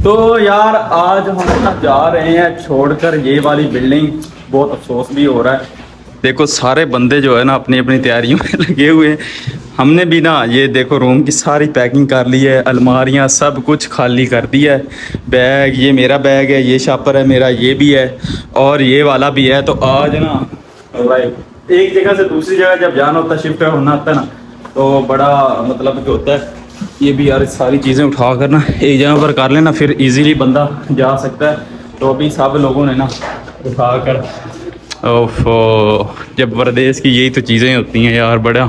तो यार आज हम ना जा रहे हैं छोड़कर ये वाली बिल्डिंग। बहुत अफसोस भी हो रहा है। देखो सारे बंदे जो है ना अपनी अपनी तैयारियों में लगे हुए हैं। हमने भी ना ये देखो रूम की सारी पैकिंग कर ली है, अलमारियां सब कुछ खाली कर दिया है। बैग, ये मेरा बैग है, ये शापर है मेरा, ये भी है और ये वाला भी है। तो आज ना भाई एक जगह से दूसरी जगह जब जाना होता है, शिफ्ट होना होता है ना, तो बड़ा मतलब कि होता है। ये भी यार सारी चीज़ें उठा कर ना एक जगह पर कर लेना, फिर इजीली बंदा जा सकता है। तो अभी सब लोगों ने ना उठा कर, ओफो, जब परदेश की यही तो चीज़ें होती हैं यार। बड़ा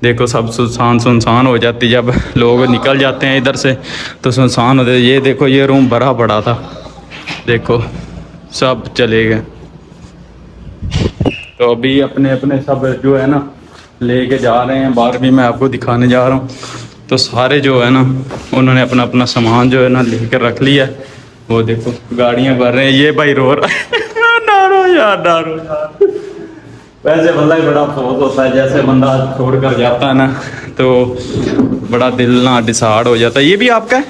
देखो सब सुनसान सुनसान हो जाती, जब लोग निकल जाते हैं इधर से तो सुनसान होते। ये देखो ये रूम भरा पड़ा था, देखो सब चले गए। तो अभी अपने अपने सब जो है ना लेके जा रहे हैं। बाहर भी मैं आपको दिखाने जा रहा हूँ। तो सारे जो है ना उन्होंने अपना अपना सामान जो है ना लेकर रख लिया। वो देखो गाड़ियाँ भर रहे हैं। ये भाई रो रहा है डारो यार, डारो यार। वैसे बंदा ही बड़ा अफसोस होता है, जैसे बंदा छोड़ कर जाता है ना तो बड़ा दिल ना डिसार्ड हो जाता है। ये भी आपका है?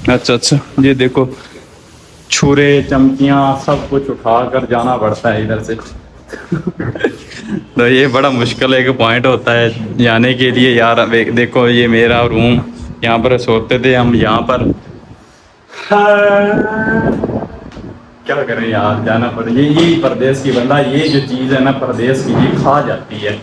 अच्छा अच्छा, ये देखो छुरे चमकियाँ सब कुछ उठा कर जाना पड़ता है इधर से। तो ये बड़ा मुश्किल एक पॉइंट होता है जाने के लिए यार। देखो ये मेरा रूम, यहाँ पर सोते थे हम यहाँ पर। क्या करें यार, जाना पड़े। यही परदेश की बंदा, ये जो चीज़ है ना परदेश की, ये खा जाती है।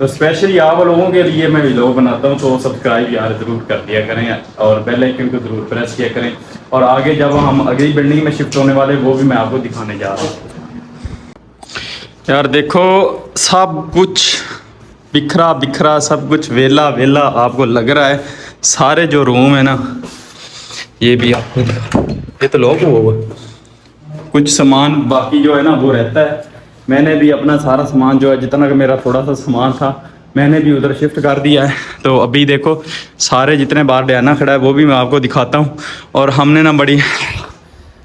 तो स्पेशली आप लोगों के लिए मैं वीडियो बनाता हूँ, तो सब्सक्राइब यार ज़रूर कर दिया करें और बेल आइकन को ज़रूर प्रेस किया करें। और आगे जब हम अगली बिल्डिंग में शिफ्ट होने वाले वो भी मैं आपको दिखाने जा रहा हूँ। यार देखो सब कुछ बिखरा बिखरा, सब कुछ वेला वेला आपको लग रहा है। सारे जो रूम है ना, ये भी आपको, ये तो लोग हो कुछ सामान बाकी जो है ना वो रहता है। मैंने भी अपना सारा सामान जो है, जितना का मेरा थोड़ा सा सामान था, मैंने भी उधर शिफ्ट कर दिया है। तो अभी देखो सारे जितने बाहर डयाना खड़ा है वो भी मैं आपको दिखाता हूँ। और हमने ना बड़ी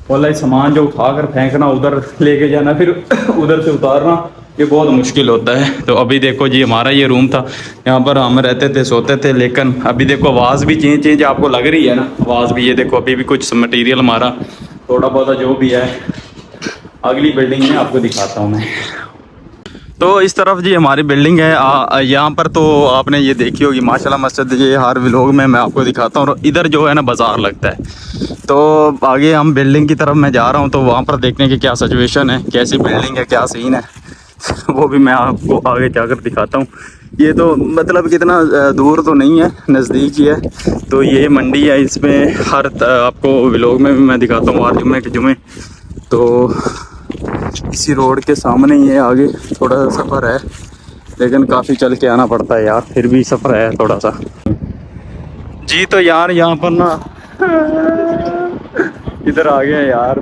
वाला सामान जो उठा कर फेंकना, उधर लेके जाना, फिर उधर से उतारना, ये बहुत मुश्किल होता है। तो अभी देखो जी हमारा ये रूम था, यहाँ पर हम रहते थे, सोते थे। लेकिन अभी देखो आवाज़ भी चेंज चेंज आपको लग रही है ना, आवाज़ भी। ये देखो अभी भी कुछ मटेरियल हमारा थोड़ा बहुत जो भी है अगली बिल्डिंग में आपको दिखाता हूँ मैं। तो इस तरफ जी हमारी बिल्डिंग है। यहाँ पर तो आपने ये देखी होगी माशाल्लाह मस्जिद, ये हर व्लॉग में मैं आपको दिखाता हूँ। और इधर जो है ना बाज़ार लगता है। तो आगे हम बिल्डिंग की तरफ मैं जा रहा हूँ, तो वहाँ पर देखने की क्या सिचुएशन है, कैसी बिल्डिंग है, क्या सीन है, वो भी मैं आपको आगे जाकर दिखाता हूँ। ये तो मतलब कितना दूर तो नहीं है, नज़दीक ही है। तो ये मंडी है, इसमें हर आपको व्लॉग में भी मैं दिखाता हूँ हर जुम्मे के जुम्मे। तो इसी रोड के सामने ही है, आगे थोड़ा सा सफ़र है, लेकिन काफ़ी चल के आना पड़ता है यार, फिर भी सफ़र है थोड़ा सा जी। तो यार यहाँ पर ना इधर आ गए यार।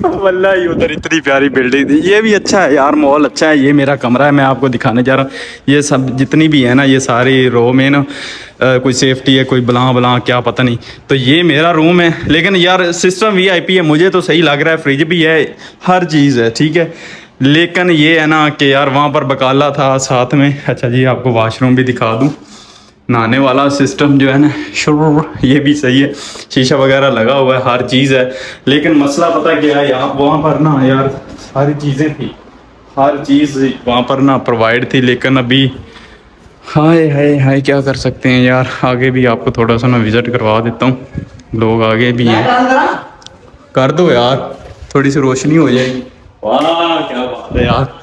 वल्ला ही उधर इतनी प्यारी बिल्डिंग थी। ये भी अच्छा है यार, मॉल अच्छा है। ये मेरा कमरा है, मैं आपको दिखाने जा रहा हूँ। ये सब जितनी भी है ना, ये सारी रो में ना कोई सेफ्टी है, कोई बला बला क्या पता नहीं। तो ये मेरा रूम है, लेकिन यार सिस्टम वीआईपी है, मुझे तो सही लग रहा है। फ्रिज भी है, हर चीज़ है, ठीक है। लेकिन ये है ना कि यार वहाँ पर बकाला था साथ में। अच्छा जी आपको वाशरूम भी दिखा दूँ, नहाने वाला सिस्टम जो है ना, ये भी सही है, शीशा वगैरह लगा हुआ है, हर चीज़ है। लेकिन मसला पता क्या है, यहाँ वहाँ पर ना यार सारी चीज़ें थी, हर चीज़ वहाँ पर ना प्रोवाइड थी। लेकिन अभी हाय हाय हाय क्या कर सकते हैं यार। आगे भी आपको थोड़ा सा ना विज़िट करवा देता हूँ, लोग आगे भी हैं। कर दो यार, थोड़ी सी रोशनी हो जाएगी। वाह क्या बात है यार।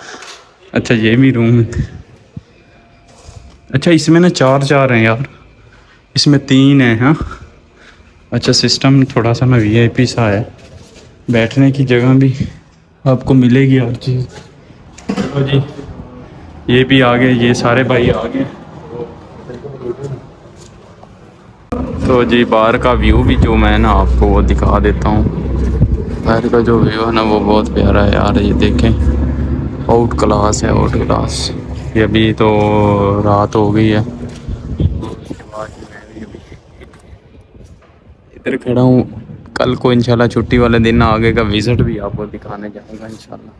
अच्छा ये भी रूम है। अच्छा इसमें ना चार चार हैं यार, इसमें तीन है। हाँ अच्छा, सिस्टम थोड़ा सा ना वीआईपी सा है, बैठने की जगह भी आपको मिलेगी हर चीज़। तो जी ये भी आ गए, ये सारे भाई आ गए। तो जी बाहर का व्यू भी जो मैं ना आपको वो दिखा देता हूँ। बाहर का जो व्यू है ना वो बहुत प्यारा है यार। ये देखें, आउट क्लास है, आउट क्लास। ये अभी तो रात हो गई है, इधर खड़ा हूँ। कल को इंशाल्लाह छुट्टी वाले दिन आगे का विज़िट भी आपको दिखाने जाऊँगा इंशाल्लाह।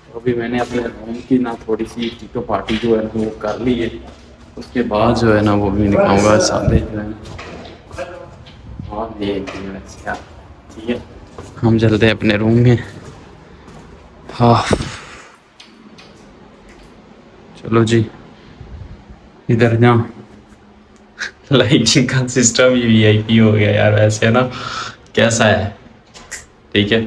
तो अभी मैंने अपने रूम की ना थोड़ी सी टीको पार्टी जो है वो कर ली है। उसके बाद जो है ना वो भी निकालूंगा सादे जो है और ये ठीक है। हम चलते हैं अपने रूम में। हाँ चलो जी इधर जाओ। लाइटिंग का सिस्टम ही वीआईपी हो गया यार वैसे है ना, कैसा है ठीक है।